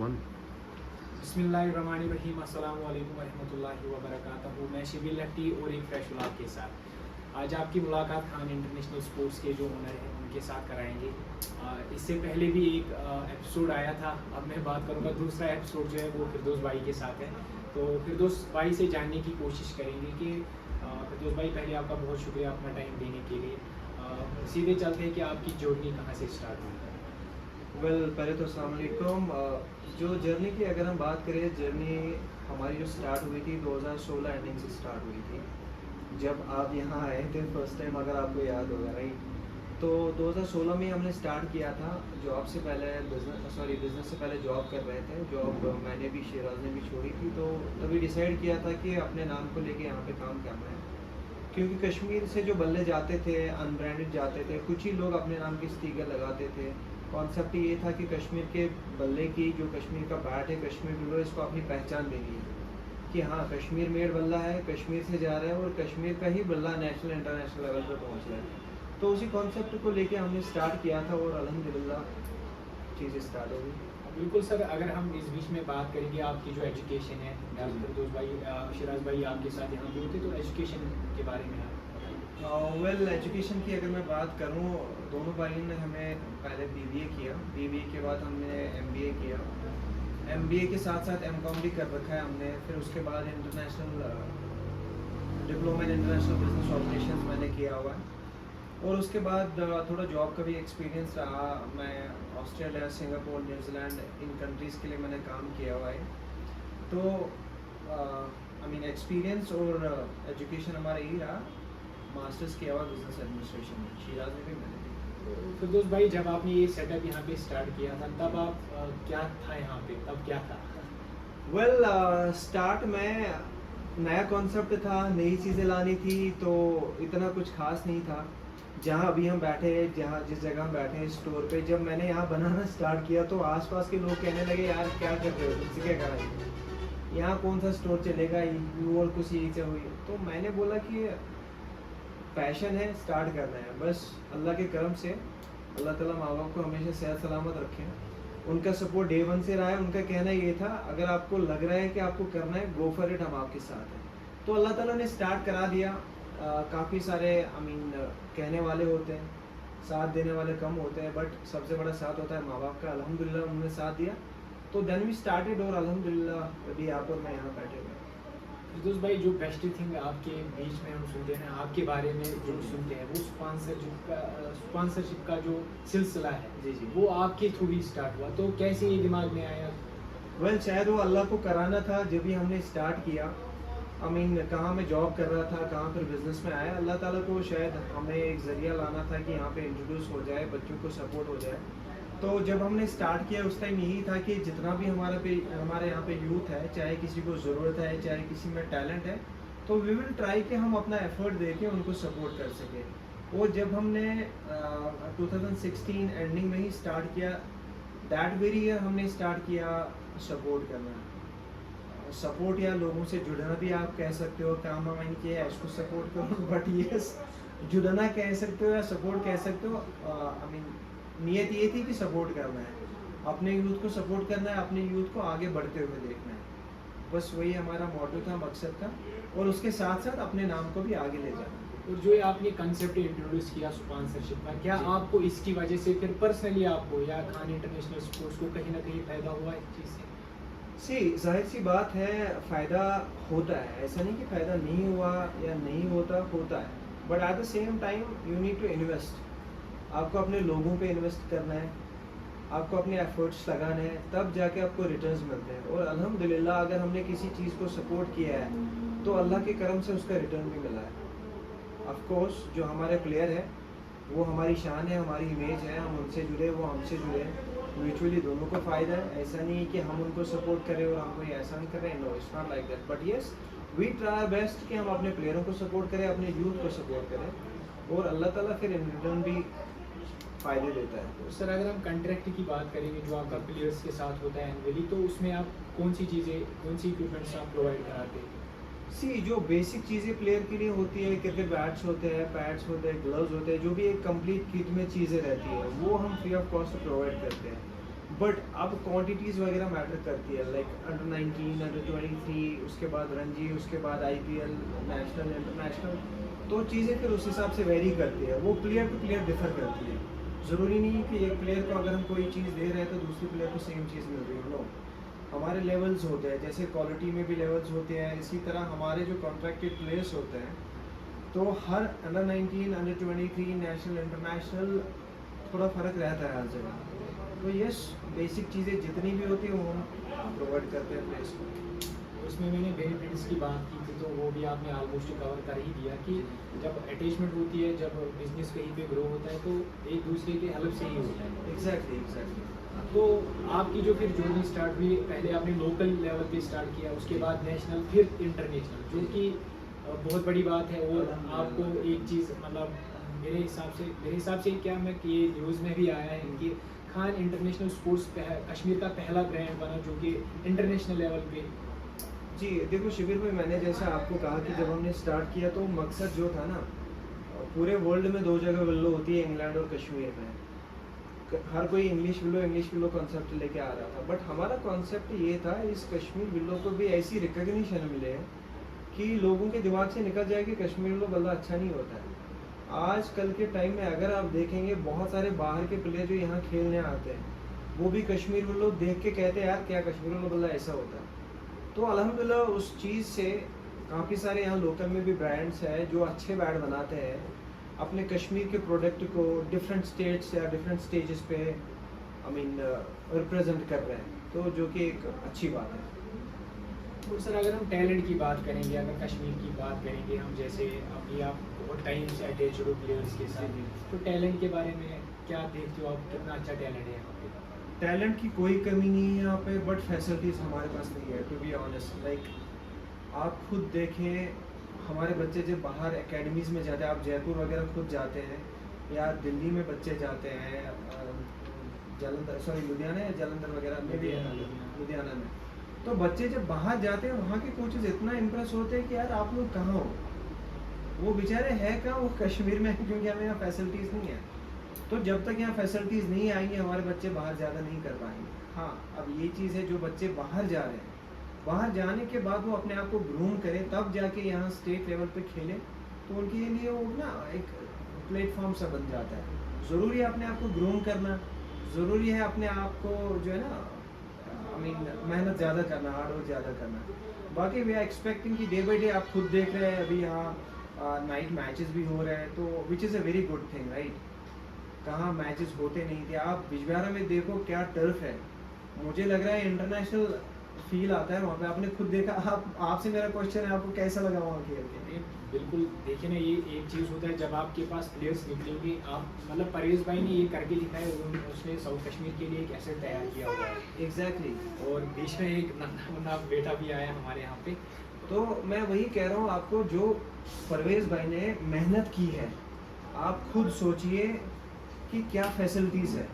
One. बिस्मिल्लाहिर्रहमानिर्रहीम, अस्सलामु अलैकुम वरहमतुल्लाहि वबरकातुहू। मैं शिबिर लट्टी और एक फ्रेश व्लॉग के साथ आज आपकी मुलाकात खान इंटरनेशनल स्पोर्ट्स के जो ओनर हैं उनके साथ कराएंगे। इससे पहले भी एक एपिसोड आया था। अब मैं बात करूँगा दूसरा एपिसोड जो है वो फिरदौस भाई के साथ है। तो फिरदौस भाई से जानने की कोशिश करेंगे कि फिरदौस भाई, पहले आपका बहुत शुक्रिया अपना टाइम देने के लिए। सीधे चलते हैं कि आपकी जर्नी कहाँ से स्टार्ट हुई। पहले तो अस्सलाम वालेकुम। जो जर्नी की अगर हम बात करें, जर्नी हमारी जो स्टार्ट हुई थी 2016 एंडिंग से स्टार्ट हुई थी, जब आप यहाँ आए थे फर्स्ट टाइम, अगर आपको याद होगा राइट। तो 2016 में हमने स्टार्ट किया था। जॉब से पहले बिज़नेस से पहले जॉब कर रहे थे। जॉब मैंने भी, शिराज ने भी छोड़ी थी। तो तभी डिसाइड किया था कि अपने नाम को लेके यहाँ पे काम करना है, क्योंकि कश्मीर से जो बल्ले जाते थे अनब्रांडेड जाते थे, कुछ ही लोग अपने नाम की स्टिकर लगाते थे। कॉन्सेप्ट ये था कि कश्मीर के बल्ले की, जो कश्मीर का बैट है, कश्मीर बिलो, इसको अपनी पहचान देनी है कि हाँ कश्मीर मेड बल्ला है, कश्मीर से जा रहा है और कश्मीर का ही बल्ला नेशनल इंटरनेशनल लेवल पर पहुँच रहा है। तो उसी कॉन्सेप्ट को लेके हमने स्टार्ट किया था और अल्हम्दुलिल्लाह चीज़ें स्टार्ट हो गई। बिल्कुल सर, अगर हम इस बीच में बात करेंगे आपकी जो एजुकेशन है, फिरदौस भाई, शिराज भाई आपके साथ यहाँ पे होते, तो एजुकेशन के बारे में आप एजुकेशन की अगर मैं बात करूँ, दोनों भाइयों ने हमें पहले बीबीए किया, बीबीए के बाद हमने एमबीए किया, एमबीए के साथ साथ एमकॉम भी कर रखा है हमने। फिर उसके बाद international diploma in international business operations मैंने किया हुआ है। और उसके बाद थोड़ा जॉब का भी एक्सपीरियंस रहा। मैं ऑस्ट्रेलिया, सिंगापुर, न्यूजीलैंड, इन कंट्रीज़ के लिए मैंने काम किया हुआ है। तो आई मीन एक्सपीरियंस और एजुकेशन हमारा यही रहा। मास्टर्स किया हुआ बिजनेस एडमिनिस्ट्रेशन में, शिराज में भी मैंने भी। फिरदौस भाई, जब आपने ये सेटअप यहाँ पे स्टार्ट किया था, तब आप क्या था यहाँ पे, तब क्या था? स्टार्ट में नया कॉन्सेप्ट था, नई चीज़ें लानी थी, तो इतना कुछ खास नहीं था। जहाँ अभी हम बैठे हैं, जहाँ जिस जगह हम बैठे हैं स्टोर पे, जब मैंने यहाँ बनाना स्टार्ट किया तो आसपास के लोग कहने लगे यार क्या कर रहे हो, तुमसे क्या कराएंगे, यहाँ कौन सा स्टोर चलेगा, यू और कुछ यही से हुई। तो मैंने बोला कि पैशन है, स्टार्ट करना है बस। अल्लाह के करम से अल्लाह ताला माँ बाप को हमेशा सेहत सलामत रखें। उनका सपोर्ट डे वन से रहा है। उनका कहना ये था, अगर आपको लग रहा है कि आपको करना है, गो फॉर इट, हम आपके साथ हैं। तो अल्लाह ताला ने स्टार्ट करा दिया। काफ़ी सारे कहने वाले होते हैं, साथ देने वाले कम होते हैं, बट सबसे बड़ा साथ होता है माँ बाप का। अल्हम्दुलिल्लाह उन्होंने साथ दिया, तो देन वी स्टार्टेड और अल्हम्दुलिल्लाह अभी आप और मैं यहाँ बैठे हुए हैं। फिरदौस भाई, जो बेस्ट थिंग आपके बीच में हम सुनते हैं, आपके बारे में जो सुनते हैं, वो स्पॉन्सरशिप का जो सिलसिला है, जी जी, वो आपके थ्रू ही स्टार्ट हुआ। तो कैसे ये दिमाग में आया? शायद वो अल्लाह को कराना था। जब भी हमने स्टार्ट किया, कहाँ मैं जॉब कर रहा था, कहाँ फिर बिजनेस में आया, अल्लाह ताला को शायद हमें एक ज़रिया लाना था कि यहाँ पे इंट्रोड्यूस हो जाए, बच्चों को सपोर्ट हो जाए। तो जब हमने स्टार्ट किया उस टाइम यही था कि जितना भी हमारे यहाँ पे यूथ है, चाहे किसी को ज़रूरत है, चाहे किसी में टैलेंट है, तो वी विल ट्राई कि हम अपना एफर्ट दे के उनको सपोर्ट कर सकें। और जब हमने 2016 एंडिंग में ही स्टार्ट किया, दैट वेरी ईयर हमने स्टार्ट किया सपोर्ट करना। सपोर्ट या लोगों से जुड़ना भी आप कह सकते हो, काम हम किया है इसको सपोर्ट करो, बट यस जुड़ना कह सकते हो या सपोर्ट कह सकते हो। नियत ये थी कि सपोर्ट करना है, अपने यूथ को सपोर्ट करना है, अपने यूथ को आगे बढ़ते हुए देखना है। बस वही हमारा मोटो था, मकसद था, और उसके साथ साथ अपने नाम को भी आगे ले जाना। और जो ये आपने कंसेप्ट इंट्रोड्यूस किया स्पॉन्सरशिप का, क्या आपको इसकी वजह से फिर पर्सनली आपको या खान इंटरनेशनल स्पोर्ट्स को कहीं ना कहीं फ़ायदा हुआ इस चीज़ से? जाहिर सी बात है, फ़ायदा होता है, ऐसा नहीं कि फ़ायदा नहीं हुआ या नहीं होता, होता है। But at the same time you need to invest. आपको अपने लोगों पे इन्वेस्ट करना है, आपको अपने एफर्ट्स लगाने हैं, तब जाके आपको रिटर्न्स मिलते हैं। और अल्हम्दुलिल्लाह अगर हमने किसी चीज़ को सपोर्ट किया है तो अल्लाह के करम से उसका रिटर्न भी मिला है। ऑफ कोर्स जो हमारे प्लेयर है वो हमारी शान है, हमारी इमेज है, हम उनसे जुड़े, वो हमसे जुड़े, म्यूचुअली दोनों को फ़ायदा है। ऐसा नहीं कि हम उनको सपोर्ट करें और हम कोई एहसान करें, no it's not like that. But yes we try best कि हम अपने प्लेयरों को सपोर्ट करें, अपने यूथ को सपोर्ट करें, और अल्लाह ताला फिर इन रिटर्न भी फ़ायदे देता है। तो सर, अगर हम कॉन्ट्रैक्ट की बात करेंगे जो आपका प्लेयर्स के साथ होता है एनुअली, तो उसमें आप कौन सी चीज़ें, कौन सी इक्विपमेंट्स आप प्रोवाइड कराते हैं? जो बेसिक चीज़ें प्लेयर के लिए होती है, क्रिकेट बैट्स होते हैं, पैड्स होते हैं, ग्लव्स होते हैं, जो भी एक कंप्लीट किट में चीज़ें रहती है, वो हम फ्री ऑफ कॉस्ट प्रोवाइड करते हैं। बट अब क्वांटिटीज़ वगैरह मैटर करती है, लाइक अंडर 19, अंडर 23, उसके बाद रणजी, उसके बाद IPL, नेशनल, इंटरनेशनल, तो चीज़ें फिर उस हिसाब से वेरी करती है, वो प्लेयर टू प्लेयर डिफर करती है। ज़रूरी नहीं है कि एक प्लेयर को अगर हम कोई चीज़ दे रहे हैं तो दूसरे प्लेयर को सेम चीज़ मिल रही है, नो। हमारे लेवल्स होते हैं, जैसे क्वालिटी में भी लेवल्स होते हैं, इसी तरह हमारे जो कॉन्ट्रैक्टेड प्लेयर्स होते हैं, तो her under 19, under 23, national, international, थोड़ा फ़र्क रहता है हर जगह। तो यस, बेसिक चीज़ें जितनी भी होती हैं वो हम प्रोवाइड करते हैं प्लेयर्स को। उसमें मैंने बेनिफिट्स की बात की थी, तो वो भी आपने ऑलमोस्ट कवर कर ही दिया कि जब अटैचमेंट होती है, जब बिजनेस कहीं पे ग्रो होता है तो एक दूसरे के हेल्प से ही होता है। एग्जैक्टली। तो आपकी जो फिर जर्नी स्टार्ट हुई, पहले आपने लोकल लेवल पे स्टार्ट किया, उसके बाद नेशनल, फिर इंटरनेशनल, जो कि बहुत बड़ी बात है। और आपको एक चीज़ मतलब मेरे हिसाब से क्या, मैं ये न्यूज़ में भी आया है कि खान इंटरनेशनल स्पोर्ट्स कश्मीर का पहला ब्रांड बना जो कि इंटरनेशनल लेवल पे। जी देखो शिविर में मैंने जैसा आपको कहा कि जब हमने स्टार्ट किया तो मकसद जो था ना, पूरे वर्ल्ड में 2 जगह विल्लो होती है, इंग्लैंड और कश्मीर में। हर कोई इंग्लिश विल्लो कॉन्सेप्ट लेके आ रहा था, बट हमारा कॉन्सेप्ट ये था इस कश्मीर विल्लो को भी ऐसी रिकग्निशन मिले कि लोगों के दिमाग से निकल जाए कि कश्मीर विल्लो बल्ला अच्छा नहीं होता है। आज कल के टाइम में अगर आप देखेंगे, बहुत सारे बाहर के प्लेयर जो यहाँ खेलने आते हैं वो भी कश्मीर विल्लो देख के कहते हैं यार क्या कश्मीर विल्लो बल्ला ऐसा होता है। तो अल्हम्दुलिल्लाह उस चीज़ से काफ़ी सारे यहाँ लोकल में भी ब्रांड्स हैं जो अच्छे बैट बनाते हैं, अपने कश्मीर के प्रोडक्ट को डिफरेंट स्टेट्स या डिफरेंट स्टेजेस पे रिप्रेजेंट कर रहे हैं, तो जो कि एक अच्छी बात है। तो सर अगर हम टैलेंट की बात करेंगे, अगर कश्मीर की बात करेंगे हम, जैसे अभी आप बहुत टाइम से अटैच हो प्लेयर्स के साथ, तो टैलेंट के बारे में क्या देखते हो आप, कितना अच्छा टैलेंट है यहाँ पे? टैलेंट की कोई कमी नहीं है यहाँ पे, बट फैसिलिटीज़ हमारे पास नहीं है, टू बी ऑनेस्ट। लाइक आप खुद देखें, हमारे बच्चे जब बाहर एकेडमीज़ में जाते हैं, आप जयपुर वगैरह खुद जाते हैं या दिल्ली में बच्चे जाते हैं, लुधियाना या जालंधर वगैरह में भी, लुधियाना में, तो बच्चे जब बाहर जाते हैं वहाँ के कोचेज इतना इम्प्रेस होते हैं कि यार आप लोग कहाँ हो, वो बेचारे हैं कहाँ, वो कश्मीर में है, क्योंकि हमें यहाँ फैसिलिटीज़ नहीं है। तो जब तक यहाँ फैसिलिटीज़ नहीं आएंगी हमारे बच्चे बाहर ज़्यादा नहीं कर पाएंगे। हाँ, अब ये चीज़ है, जो बच्चे बाहर जा रहे हैं, बाहर जाने के बाद वो अपने आप को ग्रूम करें, तब जाके यहाँ स्टेट लेवल पे खेलें, तो उनके लिए वो ना एक प्लेटफॉर्म सा बन जाता है। ज़रूरी है अपने आप को ग्रूम करना, ज़रूरी है अपने आप को जो है ना मेहनत ज़्यादा करना, हार्ड वर्क ज़्यादा करना। बाकी वी आर एक्सपेक्टिंग कि डे बाई डे आप खुद देख रहे हैं अभी यहाँ नाइट मैचेस भी हो रहे हैं, तो विच is a very good thing, right. कहाँ मैचेस होते नहीं थे, आप बिजबिहारा में देखो क्या टर्फ है, मुझे लग रहा है इंटरनेशनल फील आता है वहाँ पे। आपने खुद देखा, आपसे मेरा क्वेश्चन है, आपको कैसा लगा वहाँ खेल के? बिल्कुल, देखिए ना, ये एक चीज़ होता है जब आपके पास प्लेयर्स निकलेंगे, आप मतलब परवेज भाई ने ये करके दिखाया, उसने साउथ कश्मीर के लिए एक एसेट तैयार किया हुआ है। एग्जैक्टली। और बीच में एक नन्हा मुन्ना बेटा भी आया हमारे यहाँ पे। तो मैं वही कह रहा हूँ आपको, जो परवेज भाई ने मेहनत की है, आप खुद सोचिए कि क्या फैसिलिटीज़ है।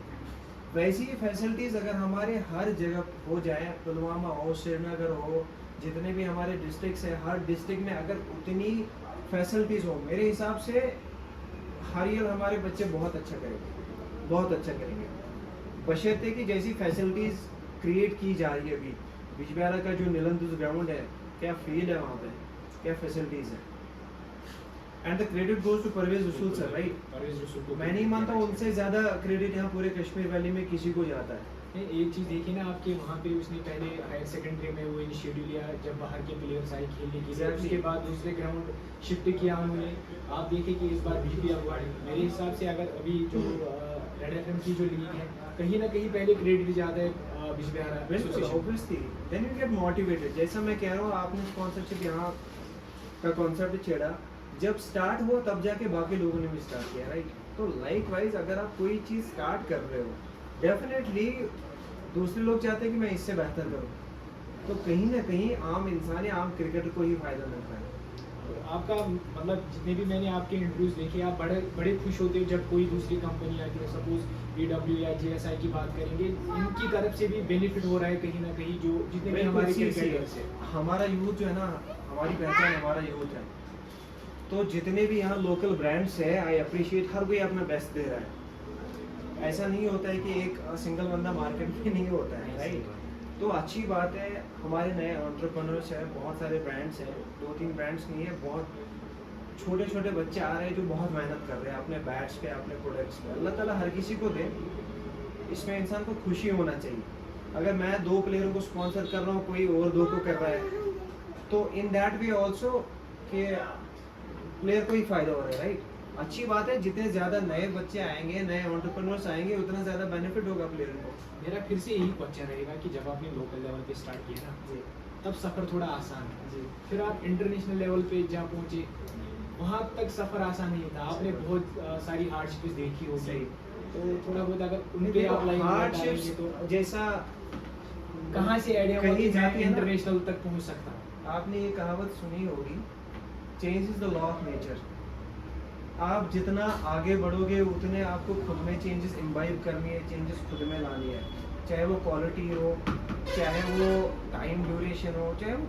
वैसी ही फैसिलिटीज़ अगर हमारे हर जगह हो जाए, पुलवामा हो, श्रीनगर हो, जितने भी हमारे डिस्ट्रिक्ट्स हैं, हर डिस्ट्रिक्ट में अगर उतनी फैसिलिटीज़ हो, मेरे हिसाब से हर ईयर हमारे बच्चे बहुत अच्छा करेंगे, बहुत अच्छा करेंगे। बशर्ते कि जैसी फैसिलिटीज़ क्रिएट की जा रही है अभी, बिजबिहारा का जो नीलंदुस ग्राउंड है, क्या फील्ड है वहाँ पे, क्या फैसिलिटीज़ है। And the credit goes to Parvez Rasool sir, right. Parvez रसूल को मैं नहीं मानता उनसे ज़्यादा क्रेडिट यहाँ पूरे कश्मीर वैली में किसी को जाता है। एक चीज़ देखिए ना, आपके वहाँ पे उसने पहले हायर सेकेंडरी में वो इनिशिएटिव लिया, जब बाहर के प्लेयर्स आए खेलने के लिए, उसके बाद दूसरे ग्राउंड शिफ्ट किया उन्होंने। आप देखिए कि इस बार बीपी अवार्ड, मेरे हिसाब से अगर अभी जो रेड एफएम की जो लीग है, कहीं ना कहीं पहले क्रेडिट ज़्यादा है Bijbehara association. Obviously then you get motivated. जैसा मैं कह रहा हूँ, आपने स्पॉन्सरशिप यहाँ का कॉन्सेप्ट छेड़ा, जब स्टार्ट हुआ तब जाके बाकी लोगों ने भी स्टार्ट किया, राइट। तो लाइक वाइज अगर आप कोई चीज़ स्टार्ट कर रहे हो, डेफिनेटली दूसरे लोग चाहते हैं कि मैं इससे बेहतर करूं, तो कहीं ना कहीं आम इंसान या आम क्रिकेटर को ही फायदा मिलता है। आपका मतलब जितने भी मैंने आपके इंटरव्यूज देखे, आप बड़े खुश होते हो जब कोई दूसरी कंपनी आती है, सपोज BW या JSI की बात करेंगे, इनकी तरफ से भी बेनिफिट हो रहा है कहीं ना कहीं, जो जितने भी हमारे क्रिकेटर्स है, हमारा यूथ जो है ना, हमारी पहचान हमारा यूथ है। तो जितने भी यहाँ लोकल ब्रांड्स है, आई अप्रिशिएट, हर कोई अपना बेस्ट दे रहा है। ऐसा नहीं होता है कि एक सिंगल बंदा मार्केट में नहीं होता है, राइट? तो अच्छी बात है, हमारे नए एंटरप्रेन्योर्स हैं, बहुत सारे ब्रांड्स हैं, 2-3 ब्रांड्स नहीं है, बहुत छोटे छोटे बच्चे आ रहे हैं जो बहुत मेहनत कर रहे हैं अपने बैट्स पे, अपने प्रोडक्ट्स पे। अल्लाह ताला हर किसी को दे, इसमें इंसान को खुशी होना चाहिए। अगर मैं 2 प्लेयरों को स्पॉन्सर कर रहा हूँ, कोई और 2 को कर रहा है, तो इन दैट वे ऑल्सो कि प्लेयर को ही फ़ायदा हो रहा है, राइट? अच्छी बात है, जितने ज़्यादा नए बच्चे आएंगे, नए एंटरप्रेन्योर्स आएंगे, उतना ज़्यादा बेनिफिट होगा प्लेयर को। मेरा फिर से यही क्वेश्चन रहेगा कि जब आपने लोकल लेवल पे स्टार्ट किया ना, जी तब सफ़र थोड़ा आसान था। जी फिर आप इंटरनेशनल लेवल पे जहाँ पहुँचे, वहाँ तक सफ़र आसान नहीं था। आपने बहुत सारी हार्डशिप्स देखी होगी, सही। तो थोड़ा बहुत अगर उन पे आप लाइन हार्डशिप्स तो जैसा कहाँ से आइडिया हुआ कहीं कि मैं जाती है ना, इंटरनेशनल तक पहुँच सकता हूँ? आपने ये कहावत सुनी होगी, change is the law of nature. आप जितना आगे बढ़ोगे उतने आपको खुद में चेंजेस इम्बाइब करनी है, चेंजेस खुद में लानी है, चाहे वो क्वालिटी हो, चाहे वो टाइम ड्यूरेशन हो, चाहे वो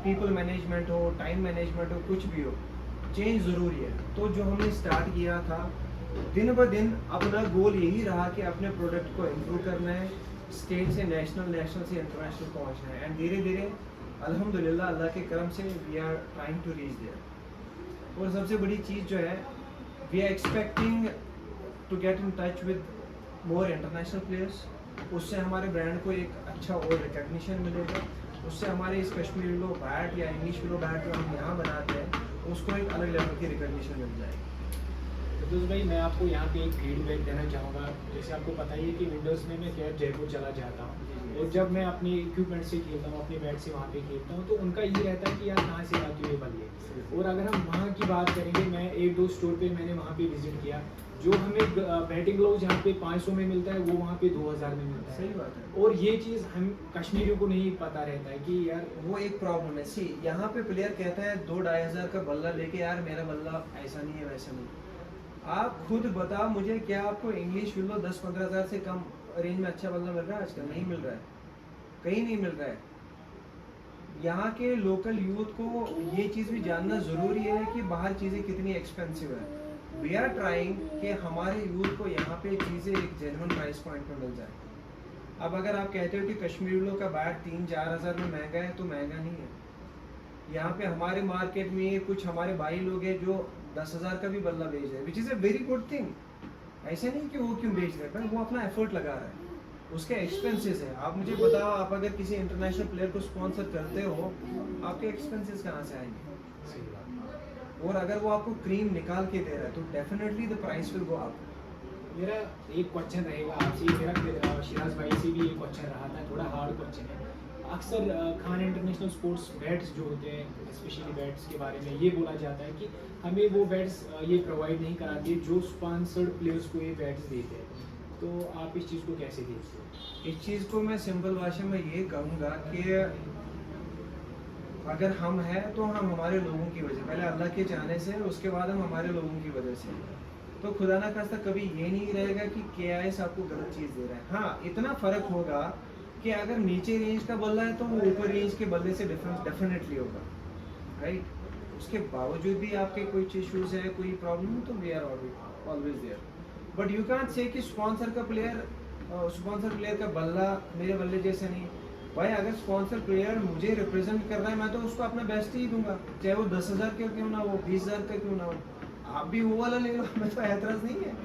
पीपल मैनेजमेंट हो, टाइम मैनेजमेंट हो, कुछ भी हो, चेंज ज़रूरी है। तो जो हमने स्टार्ट किया था, दिन ब दिन अपना गोल यही रहा कि अपने प्रोडक्ट को इम्प्रूव करना है, स्टेट से नेशनल, नेशनल से इंटरनेशनल पहुंचना है। एंड धीरे धीरे अल्हम्दुलिल्लाह अल्लाह के करम से we are trying to reach there. और सबसे बड़ी चीज़ जो है, we are expecting to get in touch with more international players. उससे हमारे ब्रांड को एक अच्छा और रिकग्निशन मिलेगा, उससे हमारे इस कश्मीरी लो बैट या इंग्लिश लो बैट जो हम यहाँ बनाते हैं, उसको एक अलग लेवल की रिकग्निशन मिल जाएगी। फिरदौस भाई, मैं आपको यहाँ पे एक फीडबैक देना चाहूँगा। जैसे आपको पता ही है कि विंडोज़ में मैं कैब जयपुर चला जाता हूँ, और जब मैं अपने इक्विपमेंट से खेलता हूँ, अपने बैट से वहाँ पे खेलता हूँ, तो उनका ये रहता है कि यार कहाँ से आती हुई बल्ले। और अगर हम वहाँ की बात करेंगे, मैं 1-2 स्टोर पे मैंने वहाँ पे विजिट किया, जो हमें बैटिंग ग्लव्स यहाँ पे 500 में मिलता है, वो वहाँ पे 2000 में मिलता है। सही बात है। और ये चीज़ हम कश्मीरियों को नहीं पता रहता है कि यार वो एक प्रॉब्लम है। सी, यहाँ पे प्लेयर कहता है 2-2.5 का बल्ला लेके, यार मेरा बल्ला ऐसा नहीं है, वैसा नहीं। आप खुद बताओ मुझे, क्या आपको इंग्लिश विलो 10-15 हज़ार से कम रेंज में अच्छा बल्ला मिल रहा है आजकल? नहीं मिल रहा है, कहीं नहीं मिल रहा है। यहाँ के लोकल यूथ को ये चीज़ भी जानना ज़रूरी है कि बाहर चीज़ें कितनी एक्सपेंसिव है। वी आर ट्राइंग कि हमारे यूथ को यहाँ पे चीज़ें एक जेन्युइन प्राइस पॉइंट पे मिल जाए। अब अगर आप कहते हो कि कश्मीरी लोग का बैट 3-4 हज़ार में महंगा है, तो महंगा नहीं है। यहाँ पे हमारे मार्केट में कुछ हमारे भाई लोग हैं जो 10,000 का भी बल्ला बेच रहे हैं, विच is a very good thing. ऐसे नहीं कि वो क्यों बेच रहे हैं, पर वो अपना एफर्ट लगा रहा है, उसके एक्सपेंसेस है। आप मुझे बताओ, आप अगर किसी इंटरनेशनल प्लेयर को स्पॉन्सर करते हो, आपके एक्सपेंसेस कहाँ से आएंगे? सही बात। और अगर वो आपको क्रीम निकाल के दे रहा है, तो definitely the price will go up. मेरा एक क्वेश्चन रहेगा आपसे, मेरा शिराज भाई से भी एक क्वेश्चन रहा था, थोड़ा हार्ड क्वेश्चन है। अक्सर खान इंटरनेशनल स्पोर्ट्स बैट्स जो होते हैं, स्पेशली बैट्स के बारे में ये बोला जाता है कि हमें वो बैट्स ये प्रोवाइड नहीं कराती जो स्पॉन्सर्ड प्लेयर्स को ये बैट्स देते हैं। तो आप इस चीज़ को कैसे देखते हो? इस चीज़ को मैं सिंपल भाषा में ये कहूँगा कि अगर हम हैं तो हम हमारे लोगों की वजह, पहले अल्लाह के चाहने से, उसके बाद हम हमारे लोगों की वजह से। तो खुदा ना खास्ता कभी ये नहीं रहेगा कि KIS आपको गलत चीज़ दे रहा है। हाँ, इतना फ़र्क होगा कि अगर नीचे रेंज का बल्ला है तो वो ऊपर रेंज के बल्ले से डिफरेंस डेफिनेटली होगा, राइट? उसके बावजूद भी आपके कुछ इश्यूज है, कोई प्रॉब्लम है, तो we are always there. But you can't say कि स्पॉन्सर प्लेयर का बल्ला मेरे बल्ले जैसे नहीं। भाई, अगर स्पॉन्सर प्लेयर मुझे रिप्रेजेंट कर रहा है, मैं तो उसको अपना बेस्ट ही दूंगा, चाहे वो 10,000 का क्यों ना हो, 20,000 का क्यों ना हो। आप भी वो वाला ले लो, मैं तो एतराज़ नहीं है।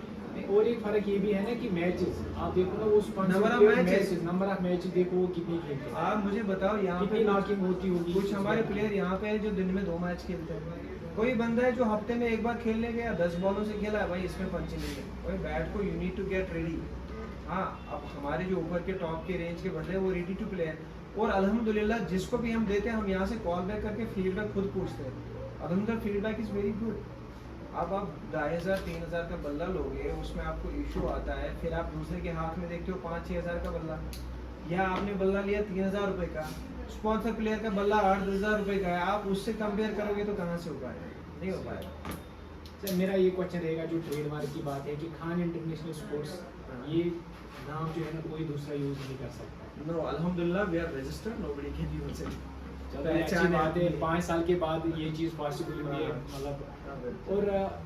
और एक फर्क ये भी है ना कि मैचेस आप देखो ना, वो Number of matches. Number of match देखो वो कितनी खेलते हैं। आप मुझे बताओ, यहाँ पे कितनी नॉकिंग होती होगी। कुछ हमारे प्लेयर यहाँ पे है जो दिन में 2 मैच खेलते हैं। कोई बंदा है जो हफ्ते में एक बार खेलने गया, 10 बॉलों से खेला है, भाई इसमें पंच नहीं है। भाई बैट को you need to get ready. हाँ, अब हमारे जो ऊपर के टॉप के रेंज के बंदे हैं वो रेडी टू प्ले है। और अल्हम्दुलिल्लाह जिसको भी हम देते हैं, हम यहाँ से कॉल बैक करके फीडबैक खुद पूछते हैं। अल्हम्दुलिल्लाह फीडबैक इज़ वेरी गुड। अब आप 2,500-3,000 का बल्ला लोगे, उसमें आपको इशू आता है, फिर आप दूसरे के हाथ में देखते हो 5-6 हज़ार का बल्ला, या आपने बल्ला लिया 3,000 रुपये का, स्पॉन्सर प्लेयर का बल्ला 8-10 हज़ार रुपये का है, आप उससे कंपेयर करोगे तो कहाँ से हो पाएगा? नहीं हो पाएगा। सर, मेरा ये क्वेश्चन रहेगा, जो ट्रेडमार्क की बात है कि खान इंटरनेशनल स्पोर्ट्स, ये नाम जो है ना कोई दूसरा यूज़ नहीं कर सकता। नो, अल्हम्दुलिल्लाह we are registered, nobody can use it. चलो, अच्छी बात है, 5 साल के बाद ये चीज़ पॉसिबल हुई है, मतलब। और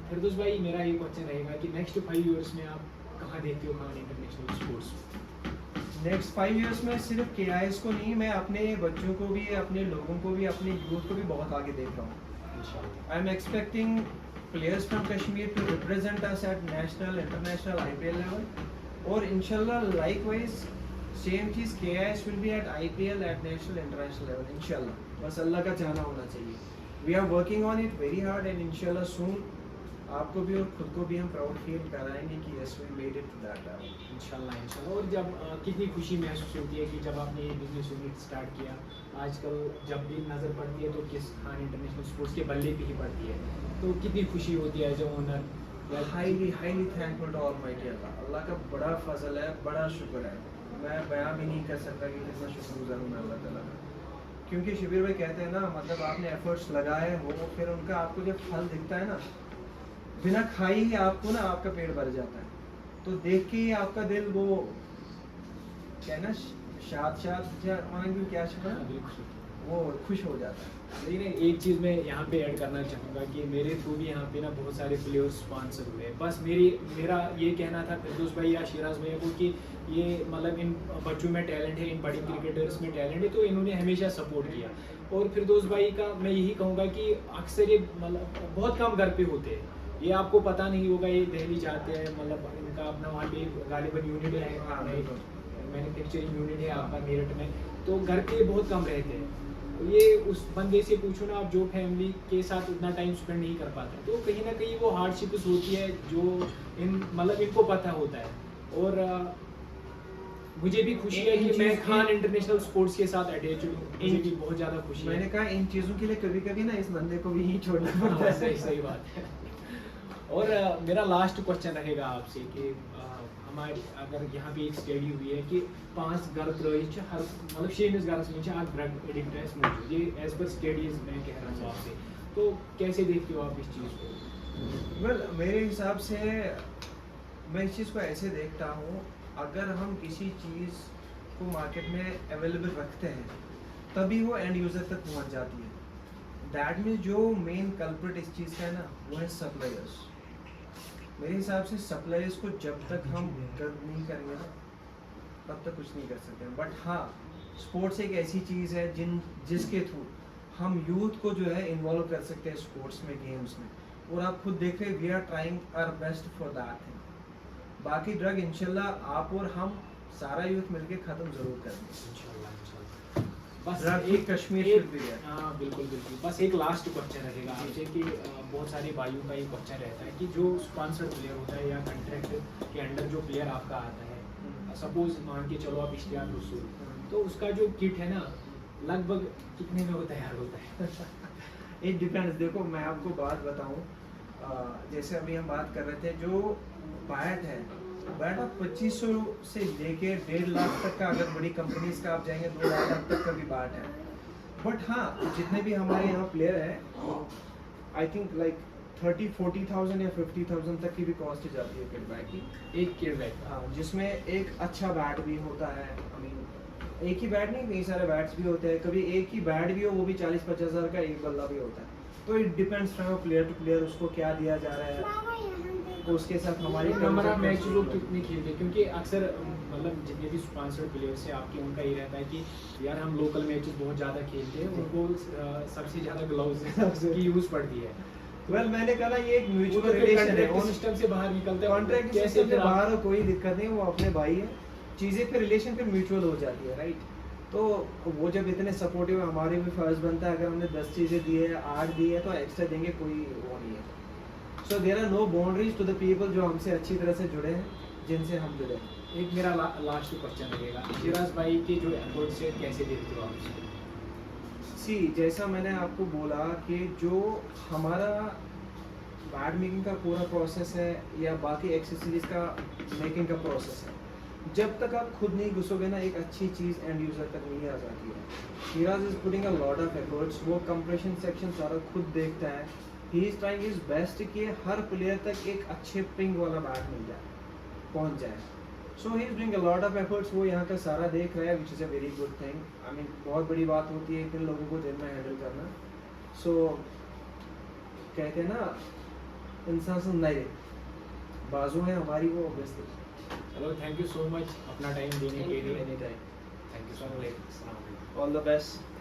फिरदौस भाई, मेरा ये क्वेश्चन रहेगा कि नेक्स्ट 5 ईयर्स में आप कहाँ देखते हो Khan international sports? Next 5 years में सिर्फ KIS को नहीं, मैं अपने बच्चों को भी, अपने लोगों को भी, अपने यूथ को भी बहुत आगे देख रहा हूँ। इंशाल्लाह। I am expecting players from Kashmir to represent us at national, international, IPL level, और इंशाल्लाह लाइकवाइज सेम चीज़ KIS will be at IPL, at national, international level इंशाल्लाह। बस अल्लाह का चाहना होना चाहिए। We are working on it very hard and इंशाल्लाह सून आपको भी और खुद को भी हम प्राउड फील कराएंगे कि yes we made it to that level. इंशाल्लाह इंशाल्लाह। और जब कितनी खुशी महसूस होती है कि जब आपने ये बिजनेस यूनिट स्टार्ट किया, आजकल जब भी नज़र पड़ती है तो किस खान इंटरनेशनल स्पोर्ट्स के बल्ले पे ही पड़ती है, तो कितनी खुशी होती है जो owner. Highly highly thankful to almighty Allah. Allah का बड़ा फजल है, बड़ा शुक्र है। मैं बयां भी नहीं कर सकता कि कितना शुक्रगुजार हूँ मैं अल्लाह ताला का। क्योंकि शिबिर भाई कहते हैं ना, मतलब आपने एफर्ट्स लगाए हो, फिर उनका आपको जब फल दिखता है ना, बिना खाए ही आपको ना आपका पेट भर जाता है। तो देख के ही आपका दिल वो क्या है ना, शाद क्या शब्द है? बिल्कुल। वो खुश हो जाता है। लेकिन एक चीज़ मैं यहाँ पे ऐड करना चाहूँगा कि मेरे थ्रू भी यहाँ पे ना बहुत सारे प्लेयर्स स्पॉन्सर हुए। बस मेरा ये कहना था फिरदौस भाई या शिराज भैया को कि ये मतलब इन बच्चों में टैलेंट है, इन बड़ी क्रिकेटर्स में टैलेंट है, तो इन्होंने हमेशा सपोर्ट किया। और फिरदौस भाई का मैं यही कहूँगा कि अक्सर ये मतलब बहुत कम घर पे होते हैं, ये आपको पता नहीं होगा, ये दिल्ली जाते हैं, मतलब इनका अपना वहाँ पे गालिबन यूनिट है, मैन्युफैक्चरिंग यूनिट है आपका मेरठ में, तो घर पे बहुत कम रहते हैं। ये उस बंदे से पूछो ना आप जो फैमिली के साथ उतना टाइम स्पेंड नहीं कर पाता, तो कहीं ना कहीं वो हार्डशिप्स होती है जो मतलब इनको पता होता है। और मुझे भी खुशी है कि मैं खान इंटरनेशनल स्पोर्ट्स के साथ अटैच हूँ, मुझे भी बहुत ज़्यादा खुशी है। मैंने कहा इन चीज़ों के लिए कभी कभी ना इस बंदे को भी ही छोड़ना पड़ता है। सही बात है। और मेरा लास्ट क्वेश्चन रहेगा आपसे कि हमारी अगर यहाँ पे एक स्टडी हुई है कि 5 घर त्रेच हर मतलब 6 घरस में ड्रग एडिक्ट मौजूद, ये एज पर स्टडीज मैं कह रहा हूँ आपसे, तो कैसे देखते हो आप इस चीज़ को? वेल मेरे हिसाब से मैं इस चीज़ को ऐसे देखता हूँ, अगर हम किसी चीज़ को मार्केट में अवेलेबल रखते हैं तभी वो एंड यूज़र तक पहुँच जाती है। दैट मीन्स जो मेन कल्प्रिट इस चीज़ का है ना, वो है सप्लायर्स। मेरे हिसाब से सप्लायर्स को जब तक हम गर्द नहीं करेंगे ना, तब तक कुछ नहीं कर सकते। बट हाँ, स्पोर्ट्स एक ऐसी चीज़ है जिसके थ्रू हम यूथ को जो है इन्वॉल्व कर सकते हैं स्पोर्ट्स में, गेम्स में। और आप खुद देख रहे, we are trying our best for that thing. बाकी ड्रग इंशाल्लाह आप और हम सारा यूथ मिलके ख़त्म ज़रूर करेंगे इंशाल्लाह इंशाल्लाह। बस ड्रग एक कश्मीर एक should be there। हाँ बिल्कुल बिल्कुल। बस एक लास्ट क्वेश्चन रहेगा आपसे कि बहुत सारे भाइयों का ये क्वेश्चन रहता है कि जो स्पॉन्सर्ड प्लेयर होता है या कॉन्ट्रैक्ट के अंडर जो प्लेयर आपका आता है, सपोज मान के चलो आप इश्तियाक रसूल, तो उसका जो किट है ना लगभग कितने में वो तैयार होता है? It depends. देखो मैं आपको बात बताऊं, जैसे अभी हम बात कर रहे थे, जो बैट है, बैट आप 2500 से लेके 1.5 लाख तक का, अगर बड़ी कंपनीज का आप जाएंगे 2 लाख तक का भी बैट है। बट हाँ, जितने भी हमारे यहाँ प्लेयर हैं, आई थिंक लाइक 30-40,000 या 50,000 तक की भी कॉस्ट जाती है किट बैट की। एक किट बैग का? हाँ, जिसमें एक अच्छा बैट भी होता है। आई मीन एक ही बैट नहीं, कई सारे बैट्स भी होते हैं। कभी एक ही बैट भी हो, वो भी 40-50 हज़ार का एक बल्ला भी होता है। तो it depends from player to player, उसको क्या दिया जा रहा है, उसके साथ हमारी हमारा मैच लोग कितने खेलते हैं, क्योंकि अक्सर मतलब जितने भी स्पॉन्सर्ड प्लेयर्स हैं आपके, उनका ये रहता है कि यार हम लोकल मैचेस बहुत ज़्यादा खेलते हैं, उनको सबसे ज़्यादा ग्लव्स की यूज़ पड़ती है। वेल मैंने कहा ना, ये एक वो म्यूचुअल तो रिलेशन है। सिस्टम से बाहर निकलते हैं, कॉन्ट्रैक्ट कैसे सिस्टम से फिर बाहर हो, कोई दिक्कत नहीं, वो अपने भाई है। चीज़ें फिर रिलेशन फिर म्यूचुअल हो जाती है, राइट। तो वो जब इतने सपोर्टिव है, हमारे भी फर्ज बनता है, अगर हमने 10 चीज़ें दी है, 8 दी है, तो एक्स्ट्रा देंगे, कोई वो नहीं है। So there are no boundaries to the people जो हमसे अच्छी तरह से जुड़े हैं, जिनसे हम जुड़े हैं। एक मेरा लास्ट क्वेश्चन रहेगा, शिराज भाई के जो एफर्ट्स है कैसे देखते हो आप उसको? सी, जैसा मैंने आपको बोला कि जो हमारा बैट मेकिंग का पूरा प्रोसेस है या बाकी एक्सेसरीज का मेकिंग का प्रोसेस है, जब तक आप खुद नहीं घुसोगे ना, एक अच्छी चीज़ एंड यूज़र तक नहीं आ जाती है। Siraj is putting a lot of efforts. वो कंप्रेशन सेक्शन सारा खुद देखता है। He is trying his best कि हर प्लेयर तक एक अच्छे पिंग वाला बैट मिल जाए, पहुंच जाए। So he is doing a lot of efforts. वो यहाँ का सारा देख रहा है, which is a very good thing. I mean बहुत बड़ी बात होती है इतने लोगों को दिन में हैंडल करना। सो कहते हैं ना, इंसान से नए बाजू है हमारी, वो ऑब्वियसली चलो थैंक यू सो मच अपना टाइम देने के लिए। Any time. Thank you so much. All the best.